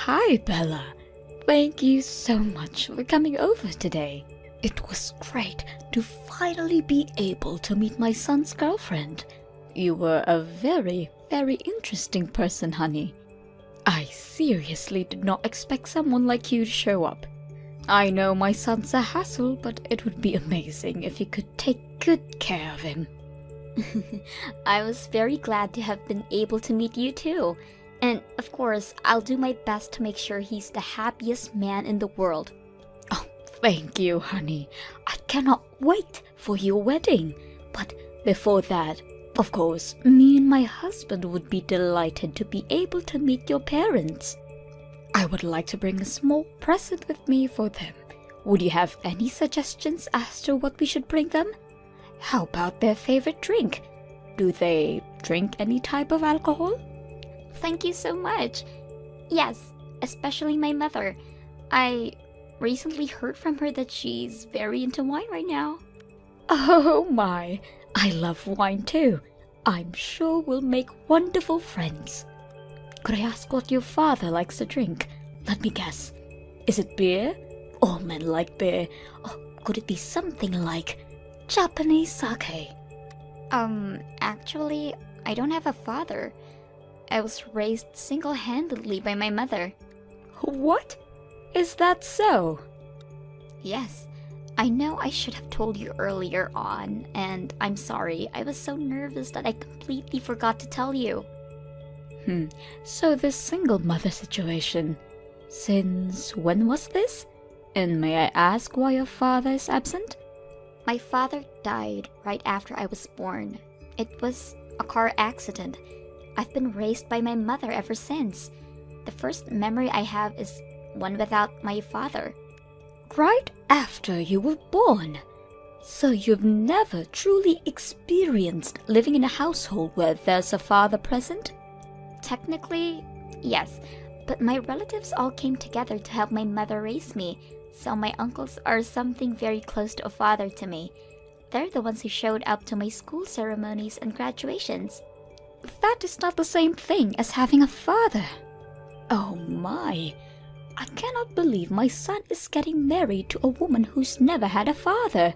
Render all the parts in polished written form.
Hi, Bella. Thank you so much for coming over today. It was great to finally be able to meet my son's girlfriend. You were a very, very interesting person, honey. I seriously did not expect someone like you to show up. I know my son's a hassle, but it would be amazing if you could take good care of him. I was very glad to have been able to meet you too. And of course, I'll do my best to make sure he's the happiest man in the world. Oh, thank you, honey. I cannot wait for your wedding. But before that, of course, me and my husband would be delighted to be able to meet your parents. I would like to bring a small present with me for them. Would you have any suggestions as to what we should bring them? How about their favorite drink? Do they drink any type of alcohol? Thank you so much. Yes, especially my mother. I recently heard from her that she's very into wine right now. Oh my, I love wine too. I'm sure we'll make wonderful friends. Could I ask what your father likes to drink? Let me guess. Is it beer? All men like beer. Or could it be something like Japanese sake? Actually, I don't have a father. I was raised single-handedly by my mother. What? Is that so? Yes. I know I should have told you earlier on, and I'm sorry. I was so nervous that I completely forgot to tell you. So this single mother situation. Since when was this? And may I ask why your father is absent? My father died right after I was born. It was a car accident. I've been raised by my mother ever since. The first memory I have is one without my father. Right after you were born. So you've never truly experienced living in a household where there's a father present? Technically, yes, but my relatives all came together to help my mother raise me, so my uncles are something very close to a father to me. They're the ones who showed up to my school ceremonies and graduations. That is not the same thing as having a father. Oh my, I cannot believe my son is getting married to a woman who's never had a father.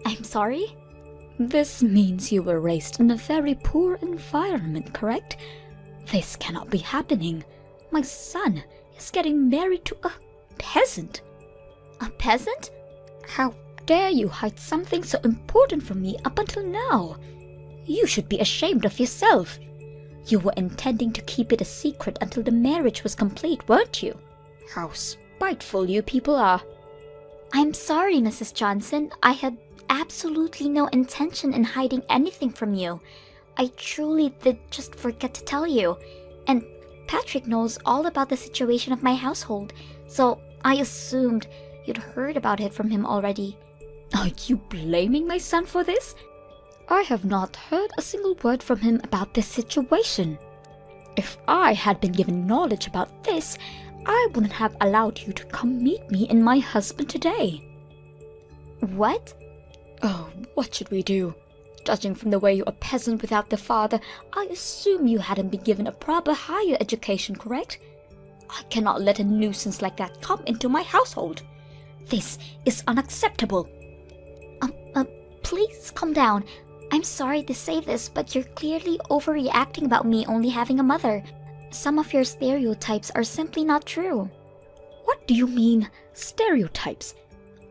I'm sorry? This means you were raised in a very poor environment, correct? This cannot be happening. My son is getting married to a peasant. A peasant? How dare you hide something so important from me up until now? You should be ashamed of yourself. You were intending to keep it a secret until the marriage was complete, weren't you? How spiteful you people are. I'm sorry, Mrs. Johnson. I had absolutely no intention in hiding anything from you. I truly did just forget to tell you. And Patrick knows all about the situation of my household, so I assumed you'd heard about it from him already. Are you blaming my son for this? I have not heard a single word from him about this situation. If I had been given knowledge about this, I wouldn't have allowed you to come meet me and my husband today. What? Oh, what should we do? Judging from the way you're a peasant without the father, I assume you hadn't been given a proper higher education, correct? I cannot let a nuisance like that come into my household. This is unacceptable. Please calm down. I'm sorry to say this, but you're clearly overreacting about me only having a mother. Some of your stereotypes are simply not true. What do you mean, stereotypes?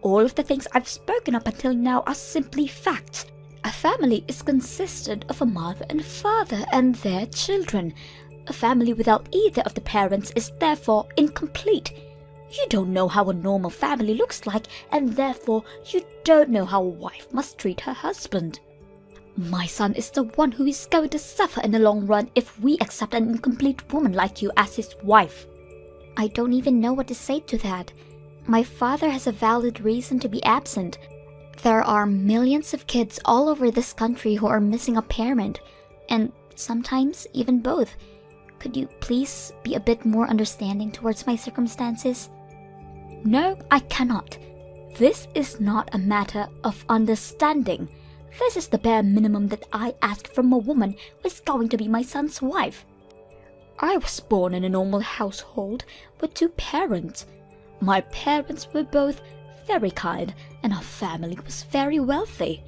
All of the things I've spoken up until now are simply facts. A family is consisted of a mother and father and their children. A family without either of the parents is therefore incomplete. You don't know how a normal family looks like, and therefore you don't know how a wife must treat her husband. My son is the one who is going to suffer in the long run if we accept an incomplete woman like you as his wife. I don't even know what to say to that. My father has a valid reason to be absent. There are millions of kids all over this country who are missing a parent, and sometimes even both. Could you please be a bit more understanding towards my circumstances? No, I cannot. This is not a matter of understanding. This is the bare minimum that I ask from a woman who is going to be my son's wife. I was born in a normal household with two parents. My parents were both very kind, and our family was very wealthy.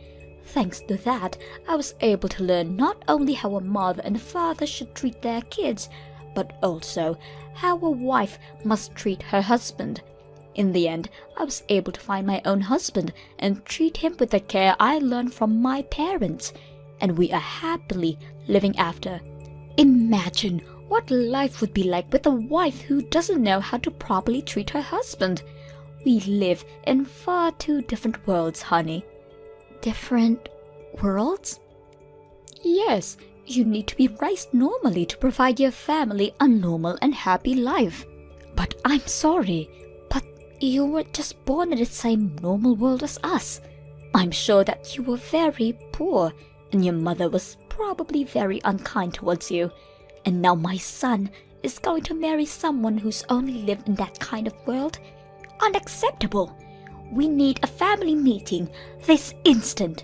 Thanks to that, I was able to learn not only how a mother and a father should treat their kids, but also how a wife must treat her husband. In the end, I was able to find my own husband and treat him with the care I learned from my parents, and we are happily living after. Imagine what life would be like with a wife who doesn't know how to properly treat her husband. We live in far too different worlds, honey. Different worlds? Yes, you need to be raised normally to provide your family a normal and happy life. But I'm sorry, but you were just born in the same normal world as us. I'm sure that you were very poor, and your mother was probably very unkind towards you. And now my son is going to marry someone who's only lived in that kind of world? Unacceptable! We need a family meeting this instant.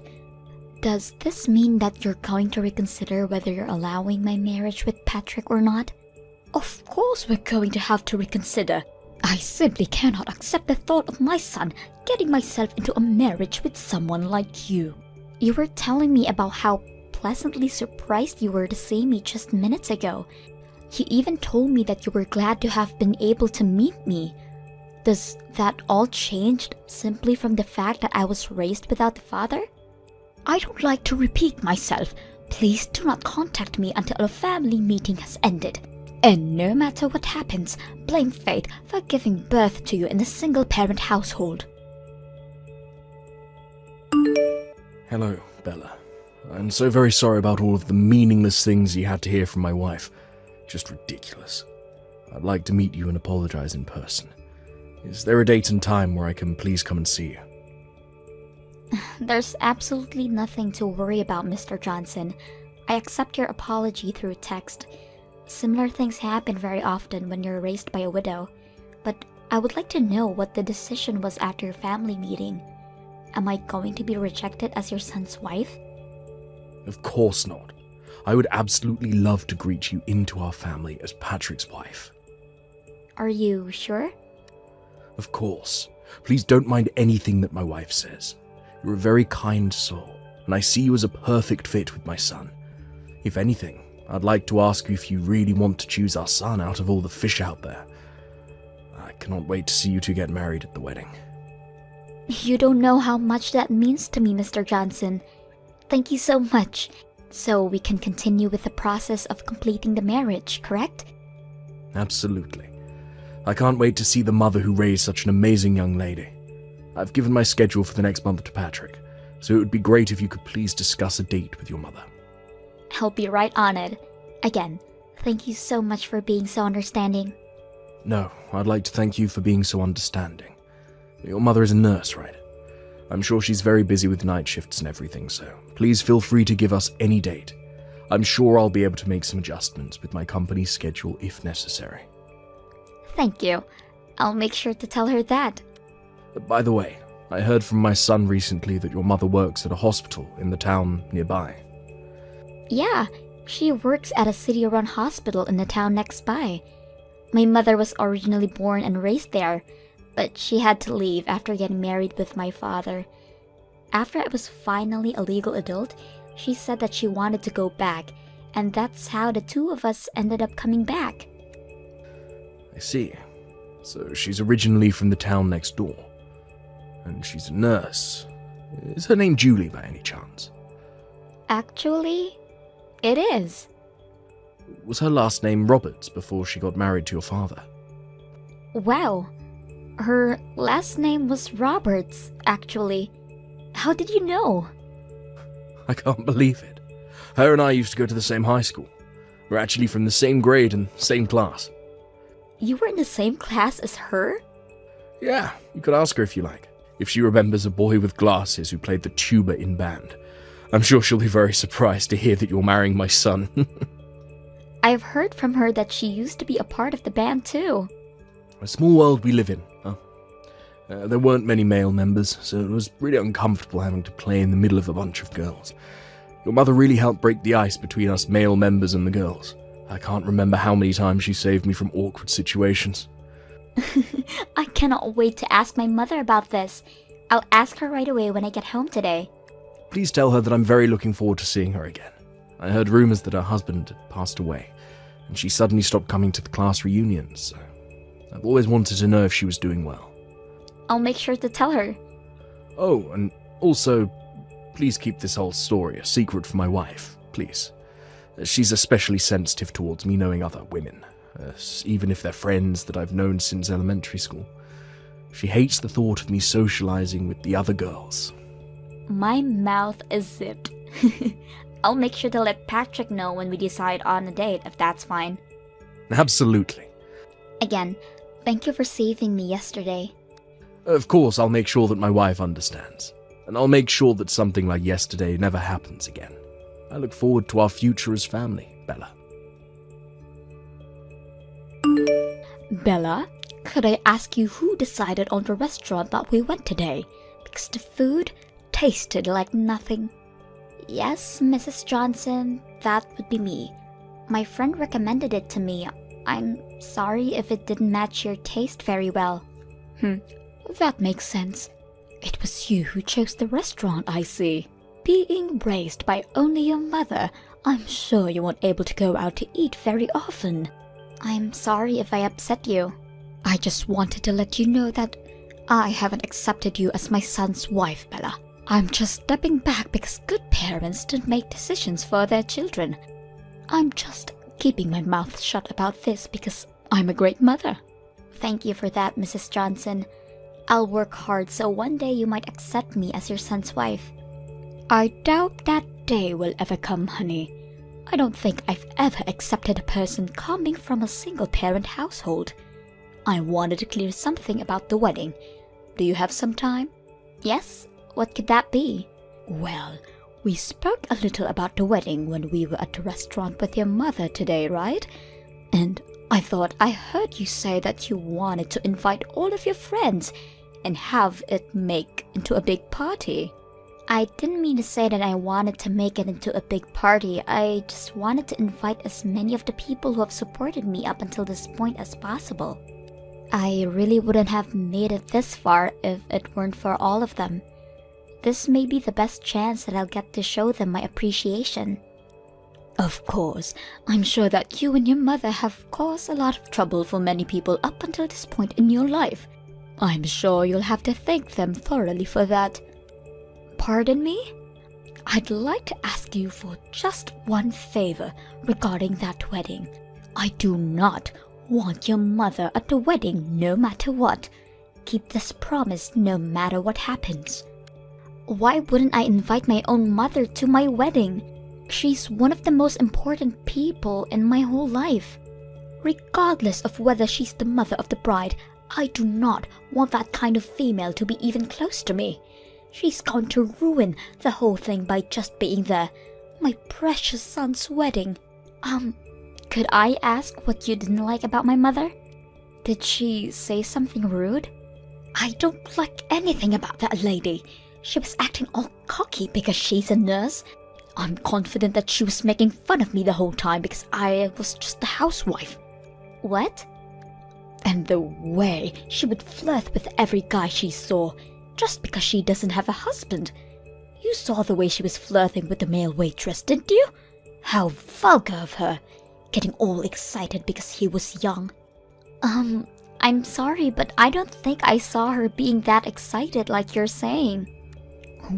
Does this mean that you're going to reconsider whether you're allowing my marriage with Patrick or not? Of course we're going to have to reconsider. I simply cannot accept the thought of my son getting myself into a marriage with someone like you. You were telling me about how pleasantly surprised you were to see me just minutes ago. You even told me that you were glad to have been able to meet me. Does that all change simply from the fact that I was raised without a father? I don't like to repeat myself. Please do not contact me until a family meeting has ended. And no matter what happens, blame fate for giving birth to you in a single-parent household. Hello, Bella. I'm so very sorry about all of the meaningless things you had to hear from my wife. Just ridiculous. I'd like to meet you and apologize in person. Is there a date and time where I can please come and see you? There's absolutely nothing to worry about, Mr. Johnson. I accept your apology through text. Similar things happen very often when you're raised by a widow. But I would like to know what the decision was after your family meeting. Am I going to be rejected as your son's wife? Of course not. I would absolutely love to greet you into our family as Patrick's wife. Are you sure? Of course. Please don't mind anything that my wife says. You're a very kind soul, and I see you as a perfect fit with my son. If anything, I'd like to ask you if you really want to choose our son out of all the fish out there. I cannot wait to see you two get married at the wedding. You don't know how much that means to me, Mr. Johnson. Thank you so much. So we can continue with the process of completing the marriage, correct? Absolutely. I can't wait to see the mother who raised such an amazing young lady. I've given my schedule for the next month to Patrick, so it would be great if you could please discuss a date with your mother. I'll be right on it. Again, thank you so much for being so understanding. No, I'd like to thank you for being so understanding. Your mother is a nurse, right? I'm sure she's very busy with night shifts and everything, so please feel free to give us any date. I'm sure I'll be able to make some adjustments with my company's schedule if necessary. Thank you. I'll make sure to tell her that. By the way, I heard from my son recently that your mother works at a hospital in the town nearby. Yeah, she works at a city-run hospital in the town next by. My mother was originally born and raised there, but she had to leave after getting married with my father. After I was finally a legal adult, she said that she wanted to go back, and that's how the two of us ended up coming back. I see. So she's originally from the town next door. And she's a nurse. Is her name Julie by any chance? Actually, it is. Was her last name Roberts before she got married to your father? Wow. Her last name was Roberts, actually. How did you know? I can't believe it. Her and I used to go to the same high school. We're actually from the same grade and same class. You were in the same class as her? Yeah, you could ask her if you like. If she remembers a boy with glasses who played the tuba in band. I'm sure she'll be very surprised to hear that you're marrying my son. I've heard from her that she used to be a part of the band too. A small world we live in, huh? There weren't many male members, so it was really uncomfortable having to play in the middle of a bunch of girls. Your mother really helped break the ice between us male members and the girls. I can't remember how many times she saved me from awkward situations. I cannot wait to ask my mother about this. I'll ask her right away when I get home today. Please tell her that I'm very looking forward to seeing her again. I heard rumors that her husband had passed away, and she suddenly stopped coming to the class reunions, so I've always wanted to know if she was doing well. I'll make sure to tell her. Oh, and also, please keep this whole story a secret from my wife, please. She's especially sensitive towards me knowing other women, even if they're friends that I've known since elementary school. She hates the thought of me socializing with the other girls. My mouth is zipped. I'll make sure to let Patrick know when we decide on a date, if that's fine. Absolutely. Again, thank you for saving me yesterday. Of course, I'll make sure that my wife understands. And I'll make sure that something like yesterday never happens again. I look forward to our future as family, Bella. Bella, could I ask you who decided on the restaurant that we went today? Because the food tasted like nothing. Yes, Mrs. Johnson, that would be me. My friend recommended it to me. I'm sorry if it didn't match your taste very well. That makes sense. It was you who chose the restaurant, I see. Being raised by only your mother, I'm sure you weren't able to go out to eat very often. I'm sorry if I upset you. I just wanted to let you know that I haven't accepted you as my son's wife, Bella. I'm just stepping back because good parents don't make decisions for their children. I'm just keeping my mouth shut about this because I'm a great mother. Thank you for that, Mrs. Johnson. I'll work hard so one day you might accept me as your son's wife. I doubt that day will ever come, honey. I don't think I've ever accepted a person coming from a single-parent household. I wanted to clear something about the wedding. Do you have some time? Yes? What could that be? Well, we spoke a little about the wedding when we were at the restaurant with your mother today, right? And I thought I heard you say that you wanted to invite all of your friends and have it make into a big party. I didn't mean to say that I wanted to make it into a big party. I just wanted to invite as many of the people who have supported me up until this point as possible. I really wouldn't have made it this far if it weren't for all of them. This may be the best chance that I'll get to show them my appreciation. Of course, I'm sure that you and your mother have caused a lot of trouble for many people up until this point in your life. I'm sure you'll have to thank them thoroughly for that. Pardon me? I'd like to ask you for just one favor regarding that wedding. I do not want your mother at the wedding no matter what. Keep this promise no matter what happens. Why wouldn't I invite my own mother to my wedding? She's one of the most important people in my whole life. Regardless of whether she's the mother of the bride, I do not want that kind of female to be even close to me. She's going to ruin the whole thing by just being there. My precious son's wedding. Could I ask what you didn't like about my mother? Did she say something rude? I don't like anything about that lady. She was acting all cocky because she's a nurse. I'm confident that she was making fun of me the whole time because I was just a housewife. What? And the way she would flirt with every guy she saw, just because she doesn't have a husband. You saw the way she was flirting with the male waitress, didn't you? How vulgar of her, getting all excited because he was young. I'm sorry, but I don't think I saw her being that excited like you're saying.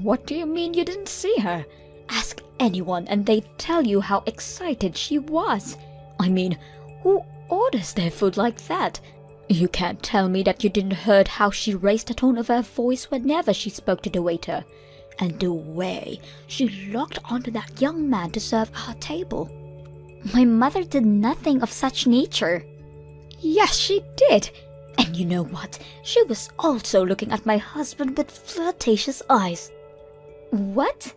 What do you mean you didn't see her? Ask anyone and they'd tell you how excited she was. I mean, who orders their food like that? You can't tell me that you didn't heard how she raised the tone of her voice whenever she spoke to the waiter. And the way she locked onto that young man to serve our table. My mother did nothing of such nature. Yes, she did. And you know what? She was also looking at my husband with flirtatious eyes. What?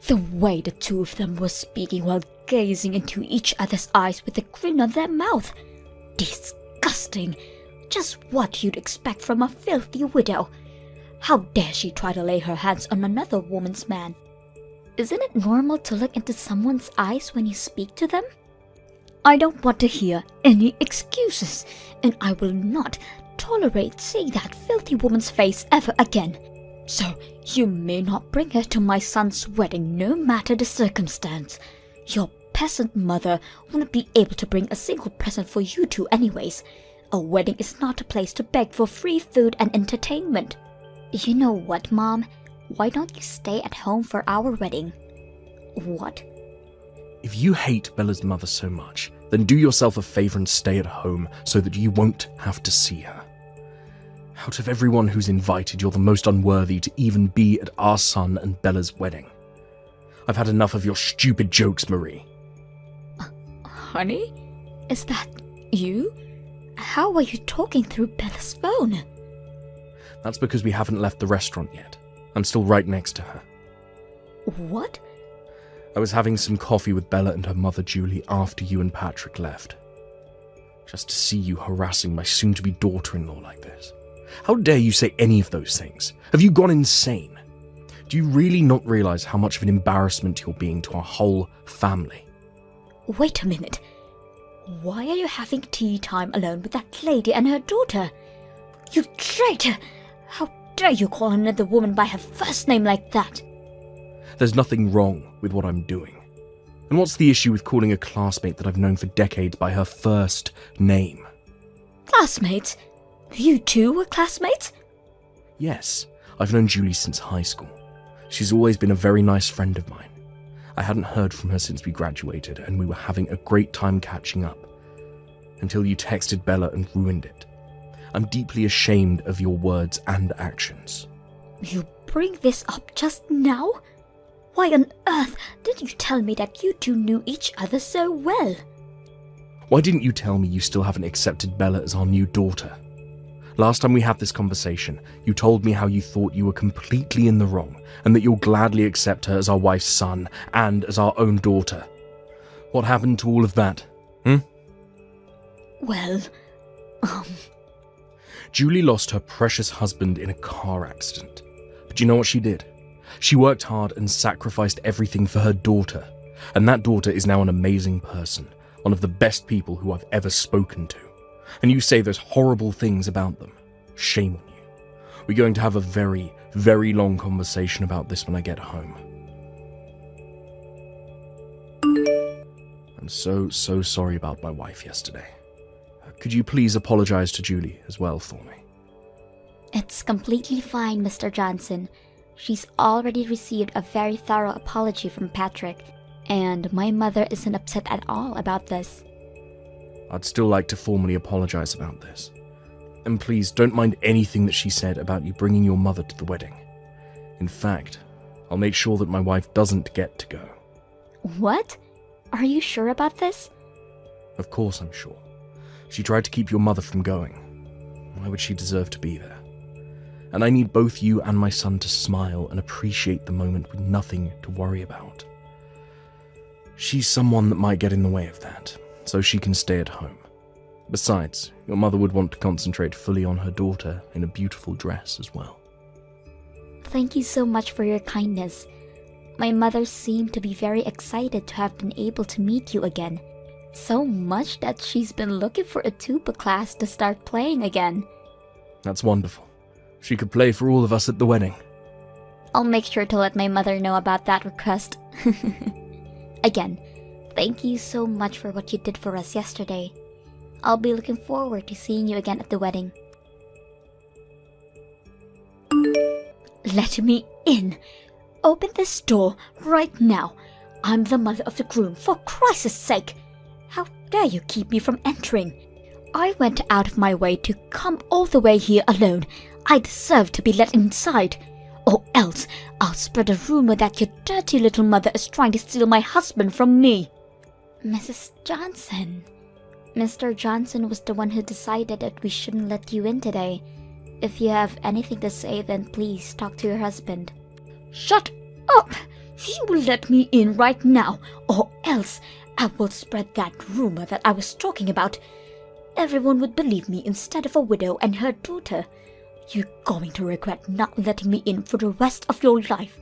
The way the two of them were speaking while gazing into each other's eyes with a grin on their mouth. Disgusting. Just what you'd expect from a filthy widow. How dare she try to lay her hands on another woman's man? Isn't it normal to look into someone's eyes when you speak to them? I don't want to hear any excuses, and I will not tolerate seeing that filthy woman's face ever again. So, you may not bring her to my son's wedding no matter the circumstance. Your peasant mother wouldn't be able to bring a single present for you two anyways. A wedding is not a place to beg for free food and entertainment. You know what, Mom? Why don't you stay at home for our wedding? What? If you hate Bella's mother so much, then do yourself a favor and stay at home so that you won't have to see her. Out of everyone who's invited, you're the most unworthy to even be at our son and Bella's wedding. I've had enough of your stupid jokes, Marie. Honey? Is that you? How are you talking through Bella's phone? That's because we haven't left the restaurant yet. I'm still right next to her. What? I was having some coffee with Bella and her mother Julie after you and Patrick left. Just to see you harassing my soon-to-be daughter-in-law like this. How dare you say any of those things? Have you gone insane? Do you really not realize how much of an embarrassment you're being to our whole family? Wait a minute. Why are you having tea time alone with that lady and her daughter? You traitor! How dare you call another woman by her first name like that? There's nothing wrong with what I'm doing. And what's the issue with calling a classmate that I've known for decades by her first name? Classmates? You two were classmates? Yes, I've known Julie since high school. She's always been a very nice friend of mine. I hadn't heard from her since we graduated, and we were having a great time catching up. Until you texted Bella and ruined it. I'm deeply ashamed of your words and actions. You bring this up just now? Why on earth didn't you tell me that you two knew each other so well? Why didn't you tell me you still haven't accepted Bella as our new daughter? Last time we had this conversation, you told me how you thought you were completely in the wrong, and that you'll gladly accept her as our wife's son, and as our own daughter. What happened to all of that? Well, Julie lost her precious husband in a car accident. But you know what she did? She worked hard and sacrificed everything for her daughter. And that daughter is now an amazing person, one of the best people who I've ever spoken to. And you say those horrible things about them. Shame on you. We're going to have a very, very long conversation about this when I get home. I'm so sorry about my wife yesterday. Could you please apologize to Julie as well for me? It's completely fine, Mr. Johnson. She's already received a very thorough apology from Patrick, and my mother isn't upset at all about this. I'd still like to formally apologize about this. And please don't mind anything that she said about you bringing your mother to the wedding. In fact, I'll make sure that my wife doesn't get to go. What? Are you sure about this? Of course I'm sure. She tried to keep your mother from going. Why would she deserve to be there? And I need both you and my son to smile and appreciate the moment with nothing to worry about. She's someone that might get in the way of that, so she can stay at home. Besides, your mother would want to concentrate fully on her daughter in a beautiful dress as well. Thank you so much for your kindness. My mother seemed to be very excited to have been able to meet you again. So much that she's been looking for a tuba class to start playing again. That's wonderful. She could play for all of us at the wedding. I'll make sure to let my mother know about that request. Again, thank you so much for what you did for us yesterday. I'll be looking forward to seeing you again at the wedding. Let me in. Open this door right now. I'm the mother of the groom, for Christ's sake. How dare you keep me from entering? I went out of my way to come all the way here alone. I deserve to be let inside. Or else I'll spread a rumor that your dirty little mother is trying to steal my husband from me. Mrs. Johnson. Mr. Johnson was the one who decided that we shouldn't let you in today. If you have anything to say, then please talk to your husband. Shut up! You will let me in right now, or else I will spread that rumor that I was talking about. Everyone would believe me instead of a widow and her daughter. You're going to regret not letting me in for the rest of your life.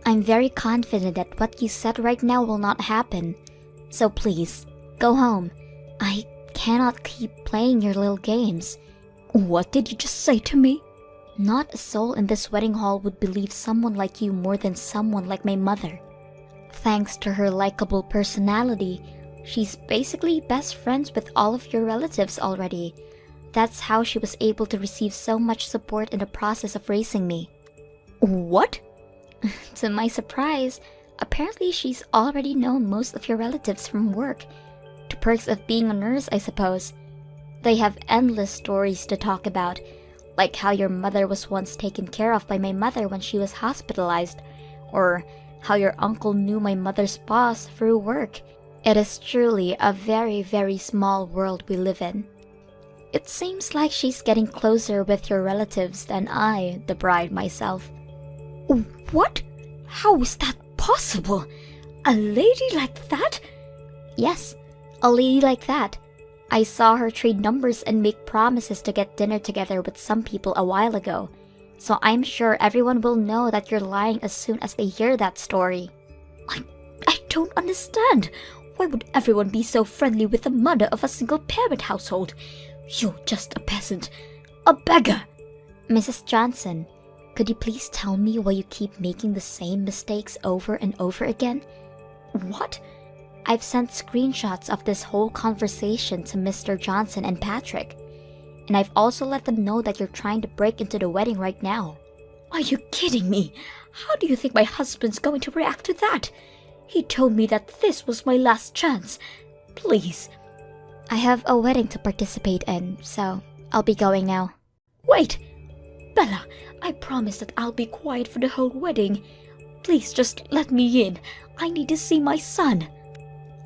I'm very confident that what you said right now will not happen. So please, go home. I cannot keep playing your little games. What did you just say to me? Not a soul in this wedding hall would believe someone like you more than someone like my mother. Thanks to her likable personality, she's basically best friends with all of your relatives already. That's how she was able to receive so much support in the process of raising me. What? To my surprise, apparently she's already known most of your relatives from work. The perks of being a nurse, I suppose. They have endless stories to talk about, like how your mother was once taken care of by my mother when she was hospitalized, or how your uncle knew my mother's boss through work. It is truly a very, very small world we live in. It seems like she's getting closer with your relatives than I, the bride myself. What? How is that possible? A lady like that? Yes, a lady like that. I saw her trade numbers and make promises to get dinner together with some people a while ago. So I'm sure everyone will know that you're lying as soon as they hear that story. I don't understand. Why would everyone be so friendly with the mother of a single-parent household? You're just a peasant. A beggar. Mrs. Johnson, could you please tell me why you keep making the same mistakes over and over again? What? I've sent screenshots of this whole conversation to Mr. Johnson and Patrick. And I've also let them know that you're trying to break into the wedding right now. Are you kidding me? How do you think my husband's going to react to that? He told me that this was my last chance. Please. I have a wedding to participate in, so I'll be going now. Wait! Bella, I promise that I'll be quiet for the whole wedding. Please just let me in. I need to see my son.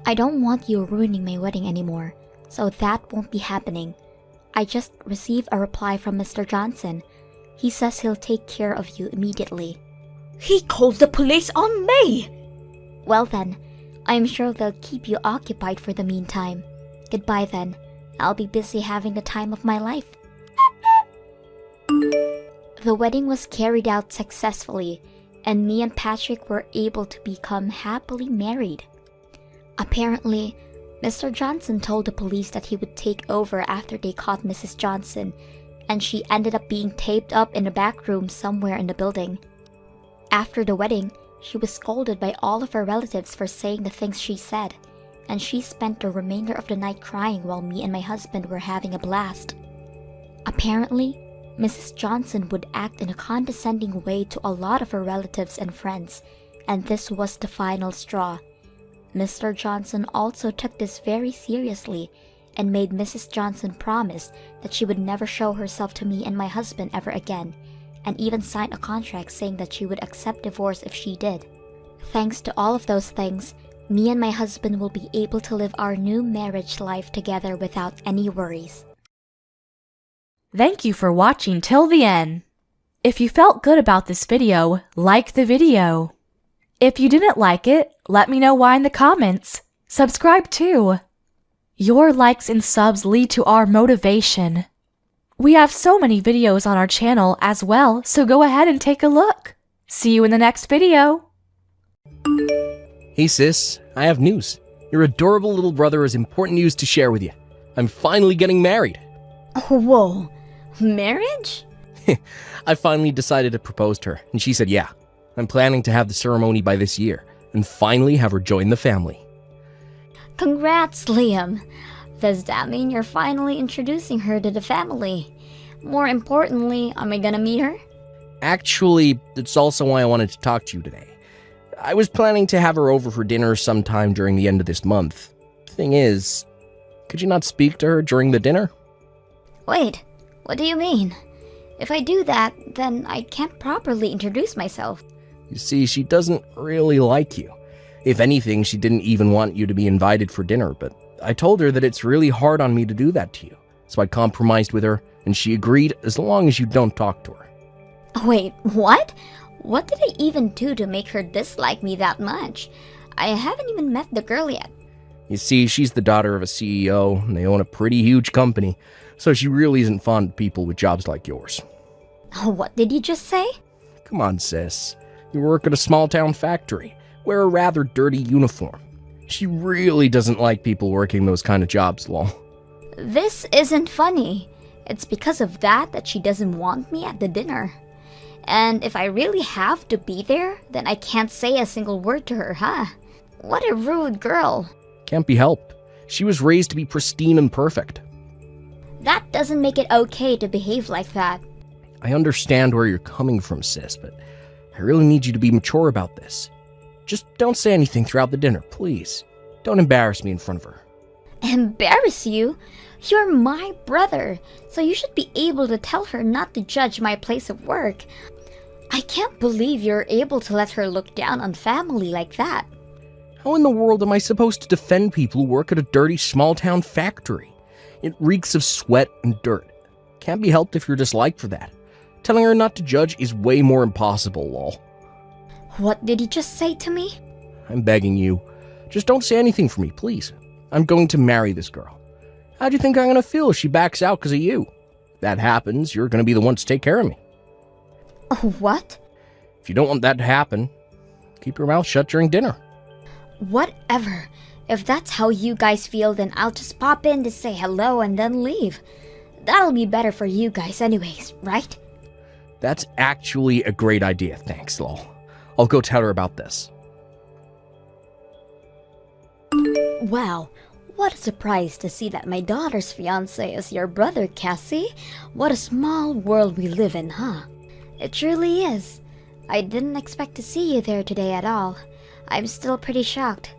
I don't want you ruining my wedding anymore, so that won't be happening. I just received a reply from Mr. Johnson. He says he'll take care of you immediately. He called the police on me! Well then, I'm sure they'll keep you occupied for the meantime. Goodbye then. I'll be busy having the time of my life. The wedding was carried out successfully, and me and Patrick were able to become happily married. Apparently, Mr. Johnson told the police that he would take over after they caught Mrs. Johnson, and she ended up being taped up in a back room somewhere in the building. After the wedding, she was scolded by all of her relatives for saying the things she said, and she spent the remainder of the night crying while me and my husband were having a blast. Apparently, Mrs. Johnson would act in a condescending way to a lot of her relatives and friends, and this was the final straw. Mr. Johnson also took this very seriously and made Mrs. Johnson promise that she would never show herself to me and my husband ever again, and even sign a contract saying that she would accept divorce if she did. Thanks to all of those things, me and my husband will be able to live our new marriage life together without any worries. Thank you for watching till the end. If you felt good about this video, like the video. If you didn't like it, let me know why in the comments. Subscribe too. Your likes and subs lead to our motivation. We have so many videos on our channel as well, so go ahead and take a look. See you in the next video. Hey sis, I have news. Your adorable little brother has important news to share with you. I'm finally getting married. Whoa. Marriage? I finally decided to propose to her, and she said yeah. I'm planning to have the ceremony by this year, and finally have her join the family. Congrats, Liam. Does that mean you're finally introducing her to the family? More importantly, am I gonna meet her? Actually, it's also why I wanted to talk to you today. I was planning to have her over for dinner sometime during the end of this month. Thing is, could you not speak to her during the dinner? Wait, what do you mean? If I do that, then I can't properly introduce myself. You see, she doesn't really like you. If anything, she didn't even want you to be invited for dinner, but I told her that it's really hard on me to do that to you. So I compromised with her, and she agreed as long as you don't talk to her. Wait, what? What did I even do to make her dislike me that much? I haven't even met the girl yet. You see, she's the daughter of a CEO, and they own a pretty huge company, so she really isn't fond of people with jobs like yours. What did you just say? Come on, sis. You work at a small-town factory. Wear a rather dirty uniform. She really doesn't like people working those kind of jobs, lol. This isn't funny. It's because of that she doesn't want me at the dinner. And if I really have to be there, then I can't say a single word to her, huh? What a rude girl. Can't be helped. She was raised to be pristine and perfect. That doesn't make it okay to behave like that. I understand where you're coming from, sis, but I really need you to be mature about this. Just don't say anything throughout the dinner, please. Don't embarrass me in front of her. Embarrass you? You're my brother, so you should be able to tell her not to judge my place of work. I can't believe you're able to let her look down on family like that. How in the world am I supposed to defend people who work at a dirty small-town factory? It reeks of sweat and dirt. Can't be helped if you're disliked for that. Telling her not to judge is way more impossible, lol. What did you just say to me? I'm begging you. Just don't say anything for me, please. I'm going to marry this girl. How do you think I'm going to feel if she backs out because of you? If that happens, you're going to be the one to take care of me. What? If you don't want that to happen, keep your mouth shut during dinner. Whatever. If that's how you guys feel, then I'll just pop in to say hello and then leave. That'll be better for you guys anyways, right? That's actually a great idea, thanks, lol. I'll go tell her about this. Wow, what a surprise to see that my daughter's fiancé is your brother, Cassie. What a small world we live in, huh? It truly is. I didn't expect to see you there today at all. I'm still pretty shocked.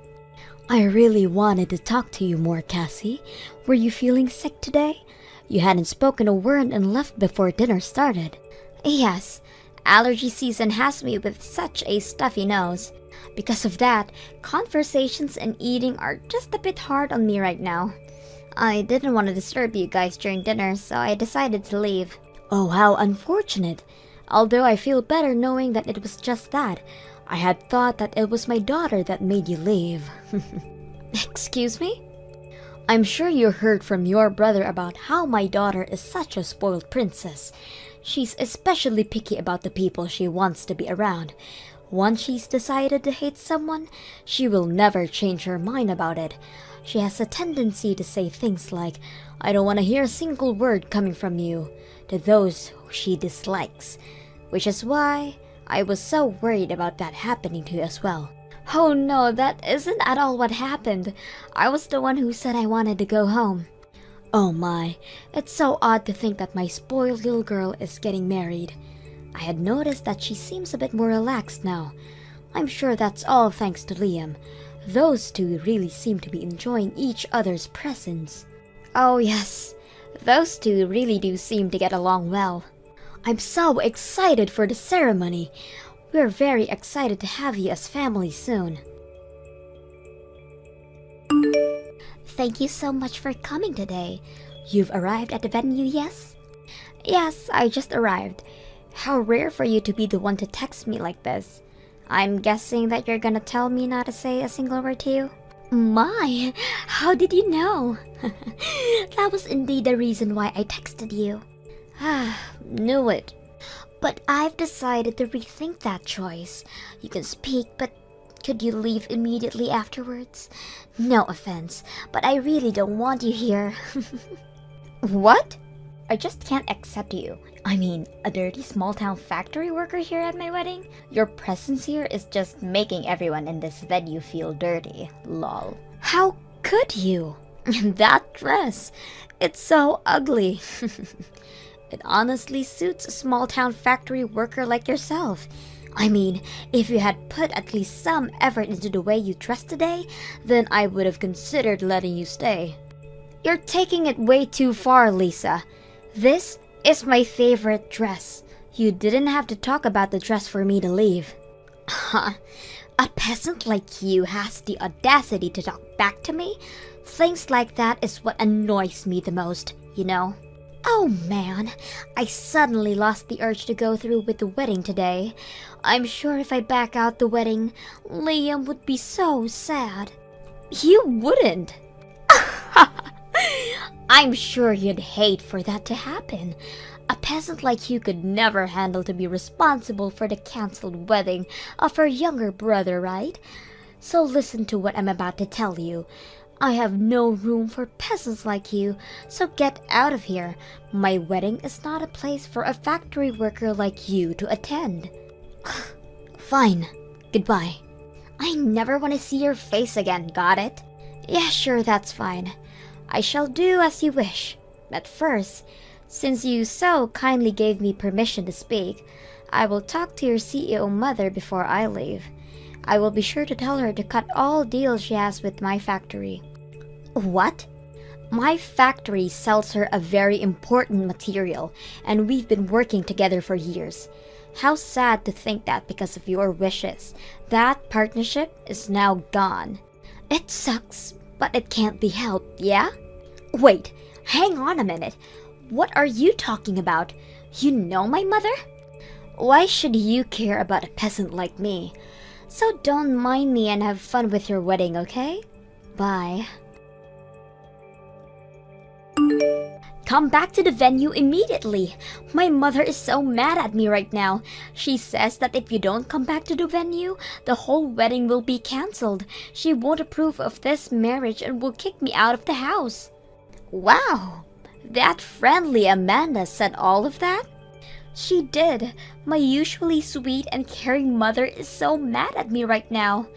I really wanted to talk to you more, Cassie. Were you feeling sick today? You hadn't spoken a word and left before dinner started. Yes, allergy season has me with such a stuffy nose. Because of that, conversations and eating are just a bit hard on me right now. I didn't want to disturb you guys during dinner, so I decided to leave. Oh, how unfortunate. Although I feel better knowing that it was just that. I had thought that it was my daughter that made you leave. Excuse me? I'm sure you heard from your brother about how my daughter is such a spoiled princess. She's especially picky about the people she wants to be around. Once she's decided to hate someone, she will never change her mind about it. She has a tendency to say things like, "I don't want to hear a single word coming from you," to those who she dislikes. Which is why I was so worried about that happening to you as well. Oh no, that isn't at all what happened. I was the one who said I wanted to go home. Oh my, it's so odd to think that my spoiled little girl is getting married. I had noticed that she seems a bit more relaxed now. I'm sure that's all thanks to Liam. Those two really seem to be enjoying each other's presence. Oh yes, those two really do seem to get along well. I'm so excited for the ceremony. We're very excited to have you as family soon. Thank you so much for coming today. You've arrived at the venue, yes? Yes, I just arrived. How rare for you to be the one to text me like this. I'm guessing that you're gonna tell me not to say a single word to you? My, how did you know? That was indeed the reason why I texted you. Knew it. But I've decided to rethink that choice. You can speak, but could you leave immediately afterwards? No offense, but I really don't want you here. What? I just can't accept you. I mean, a dirty small-town factory worker here at my wedding? Your presence here is just making everyone in this venue feel dirty. Lol. How could you? That dress. It's so ugly. It honestly suits a small-town factory worker like yourself. I mean, if you had put at least some effort into the way you dressed today, then I would have considered letting you stay. You're taking it way too far, Lisa. This is my favorite dress. You didn't have to talk about the dress for me to leave. Huh? A peasant like you has the audacity to talk back to me? Things like that is what annoys me the most, you know? Oh man, I suddenly lost the urge to go through with the wedding today. I'm sure if I back out the wedding, Liam would be so sad. You wouldn't. I'm sure you'd hate for that to happen. A peasant like you could never handle to be responsible for the cancelled wedding of her younger brother, right? So listen to what I'm about to tell you. I have no room for peasants like you, so get out of here. My wedding is not a place for a factory worker like you to attend. Fine. Goodbye. I never want to see your face again, got it? Yeah, sure, that's fine. I shall do as you wish. But first, since you so kindly gave me permission to speak, I will talk to your CEO mother before I leave. I will be sure to tell her to cut all deals she has with my factory. What? My factory sells her a very important material, and we've been working together for years. How sad to think that because of your wishes, that partnership is now gone. It sucks, but it can't be helped, yeah? Wait, hang on a minute. What are you talking about? You know my mother? Why should you care about a peasant like me? So don't mind me and have fun with your wedding, okay? Bye. Come back to the venue immediately. My mother is so mad at me right now. She says that if you don't come back to the venue, the whole wedding will be cancelled. She won't approve of this marriage and will kick me out of the house. Wow, that friendly Amanda said all of that? She did. My usually sweet and caring mother is so mad at me right now.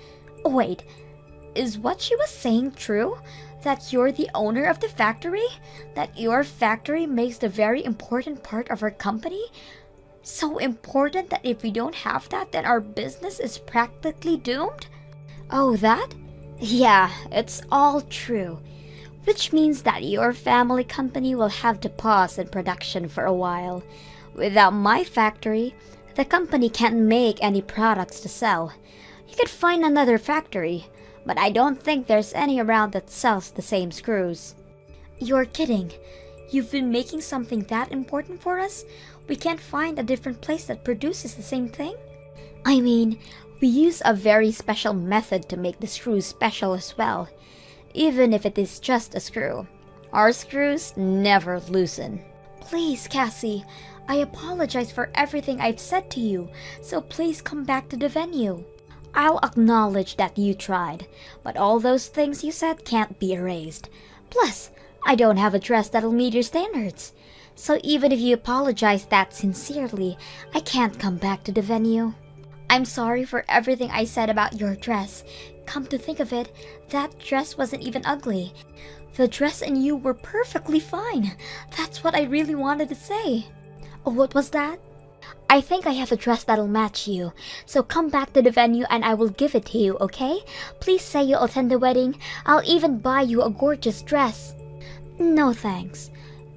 Wait, is what she was saying true? That you're the owner of the factory? That your factory makes the very important part of our company? So important that if we don't have that, then our business is practically doomed? Oh, that? Yeah, it's all true. Which means that your family company will have to pause in production for a while. Without my factory, the company can't make any products to sell. You could find another factory, but I don't think there's any around that sells the same screws. You're kidding. You've been making something that important for us? We can't find a different place that produces the same thing? I mean, we use a very special method to make the screws special as well. Even if it is just a screw. Our screws never loosen. Please, Cassie, I apologize for everything I've said to you, so please come back to the venue. I'll acknowledge that you tried, but all those things you said can't be erased. Plus, I don't have a dress that'll meet your standards. So even if you apologize that sincerely, I can't come back to the venue. I'm sorry for everything I said about your dress. Come to think of it, that dress wasn't even ugly. The dress and you were perfectly fine. That's what I really wanted to say. What was that? I think I have a dress that'll match you. So come back to the venue and I will give it to you, okay? Please say you'll attend the wedding. I'll even buy you a gorgeous dress. No thanks.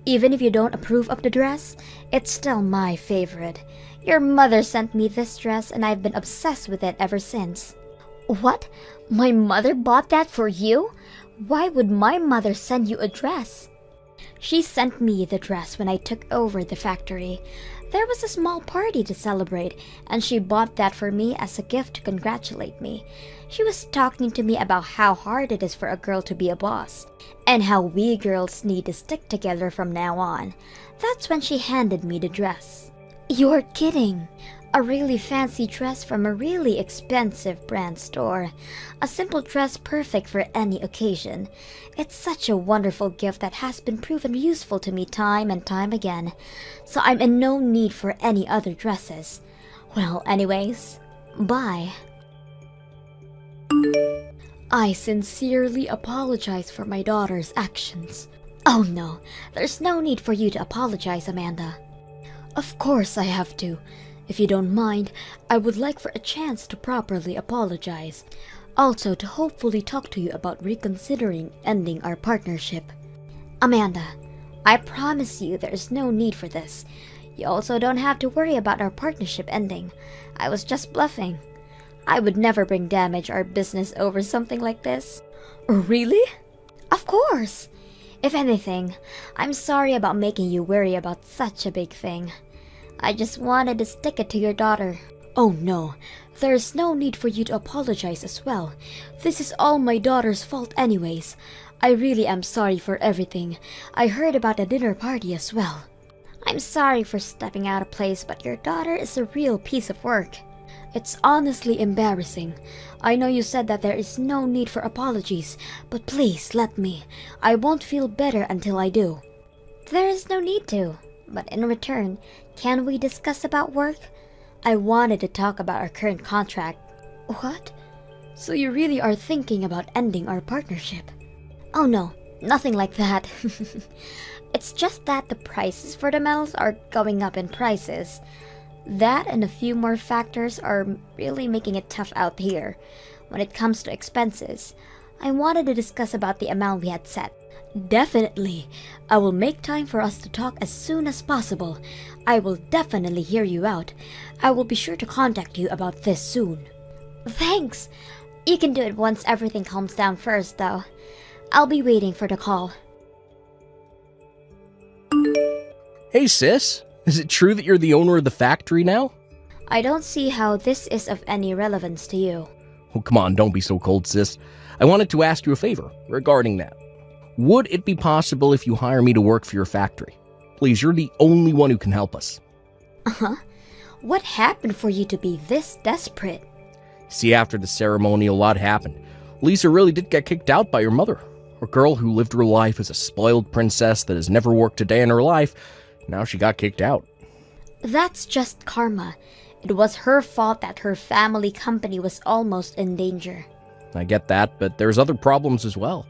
Even if you don't approve of the dress, it's still my favorite. Your mother sent me this dress and I've been obsessed with it ever since. What? My mother bought that for you? Why would my mother send you a dress? She sent me the dress when I took over the factory. There was a small party to celebrate, and she bought that for me as a gift to congratulate me. She was talking to me about how hard it is for a girl to be a boss, and how we girls need to stick together from now on. That's when she handed me the dress. You're kidding! A really fancy dress from a really expensive brand store. A simple dress perfect for any occasion. It's such a wonderful gift that has been proven useful to me time and time again. So I'm in no need for any other dresses. Well, anyways, bye. I sincerely apologize for my daughter's actions. Oh no, there's no need for you to apologize, Amanda. Of course I have to. If you don't mind, I would like for a chance to properly apologize. Also to hopefully talk to you about reconsidering ending our partnership. Amanda, I promise you there is no need for this. You also don't have to worry about our partnership ending. I was just bluffing. I would never bring damage our business over something like this. Really? Of course! If anything, I'm sorry about making you worry about such a big thing. I just wanted to stick it to your daughter. Oh no, there's no need for you to apologize as well. This is all my daughter's fault anyways. I really am sorry for everything. I heard about the dinner party as well. I'm sorry for stepping out of place, but your daughter is a real piece of work. It's honestly embarrassing. I know you said that there is no need for apologies, but please let me. I won't feel better until I do. There is no need to, but in return, can we discuss about work? I wanted to talk about our current contract. What? So you really are thinking about ending our partnership? Oh no, nothing like that. It's just that the prices for the metals are going up in prices. That and a few more factors are really making it tough out here. When it comes to expenses, I wanted to discuss about the amount we had set. Definitely. I will make time for us to talk as soon as possible. I will definitely hear you out. I will be sure to contact you about this soon. Thanks. You can do it once everything calms down first, though. I'll be waiting for the call. Hey, sis. Is it true that you're the owner of the factory now? I don't see how this is of any relevance to you. Oh, come on, don't be so cold, sis. I wanted to ask you a favor regarding that. Would it be possible if you hire me to work for your factory? Please, you're the only one who can help us. Uh-huh. What happened for you to be this desperate? See, after the ceremony, a lot happened. Lisa really did get kicked out by her mother. A girl who lived her life as a spoiled princess that has never worked a day in her life. Now she got kicked out. That's just karma. It was her fault that her family company was almost in danger. I get that, but there's other problems as well.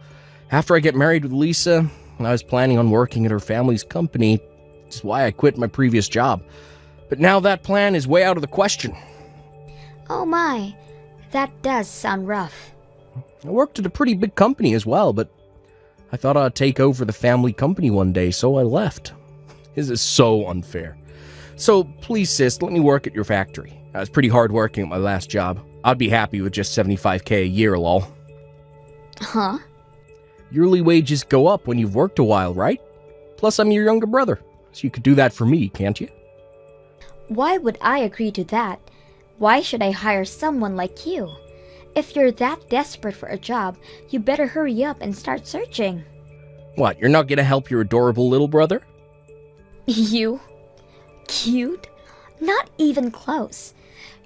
After I get married with Lisa, I was planning on working at her family's company, which is why I quit my previous job. But now that plan is way out of the question. Oh my, that does sound rough. I worked at a pretty big company as well, but I thought I'd take over the family company one day, so I left. This is so unfair. So please, sis, let me work at your factory. I was pretty hard working at my last job. I'd be happy with just $75K a year, lol. Huh? Yearly wages go up when you've worked a while, right? Plus, I'm your younger brother, so you could do that for me, can't you? Why would I agree to that? Why should I hire someone like you? If you're that desperate for a job, you better hurry up and start searching. What, you're not gonna help your adorable little brother? You? Cute? Not even close.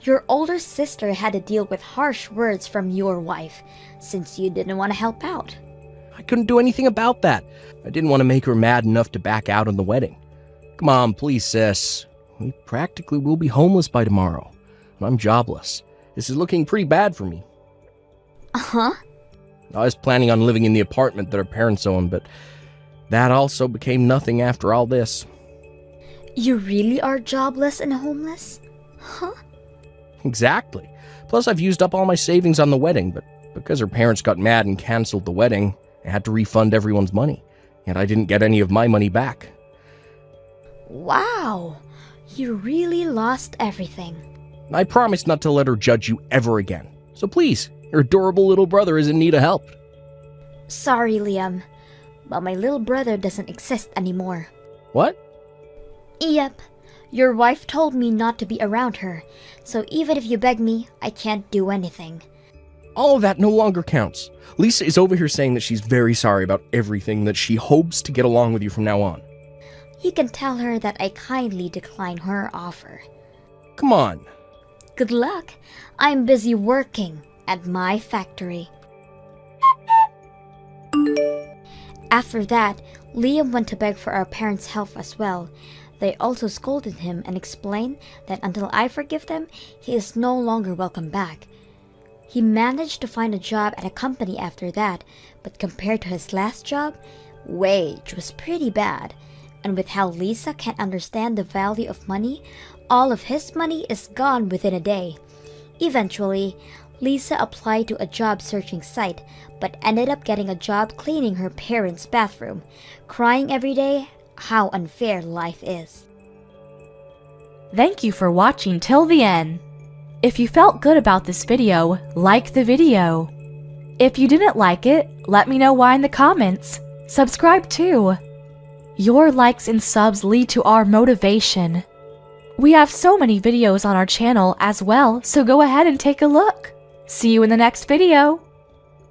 Your older sister had to deal with harsh words from your wife, since you didn't want to help out. I couldn't do anything about that. I didn't want to make her mad enough to back out on the wedding. Come on, please, sis. We practically will be homeless by tomorrow. And I'm jobless. This is looking pretty bad for me. Uh-huh. I was planning on living in the apartment that our parents own, but that also became nothing after all this. You really are jobless and homeless? Huh? Exactly. Plus, I've used up all my savings on the wedding, but because her parents got mad and canceled the wedding, I had to refund everyone's money, and I didn't get any of my money back. Wow. You really lost everything. I promise not to let her judge you ever again. So please, your adorable little brother is in need of help. Sorry, Liam, but my little brother doesn't exist anymore. What? Yep. Your wife told me not to be around her, so even if you beg me, I can't do anything. All of that no longer counts. Lisa is over here saying that she's very sorry about everything, that she hopes to get along with you from now on. You can tell her that I kindly decline her offer. Come on. Good luck. I'm busy working at my factory. After that, Liam went to beg for our parents' help as well. They also scolded him and explained that until I forgive them, he is no longer welcome back. He managed to find a job at a company after that, but compared to his last job, wage was pretty bad. And with how Lisa can't understand the value of money, all of his money is gone within a day. Eventually, Lisa applied to a job searching site, but ended up getting a job cleaning her parents' bathroom, crying every day how unfair life is. Thank you for watching till the end. If you felt good about this video, like the video. If you didn't like it, let me know why in the comments. Subscribe too. Your likes and subs lead to our motivation. We have so many videos on our channel as well, so go ahead and take a look. See you in the next video.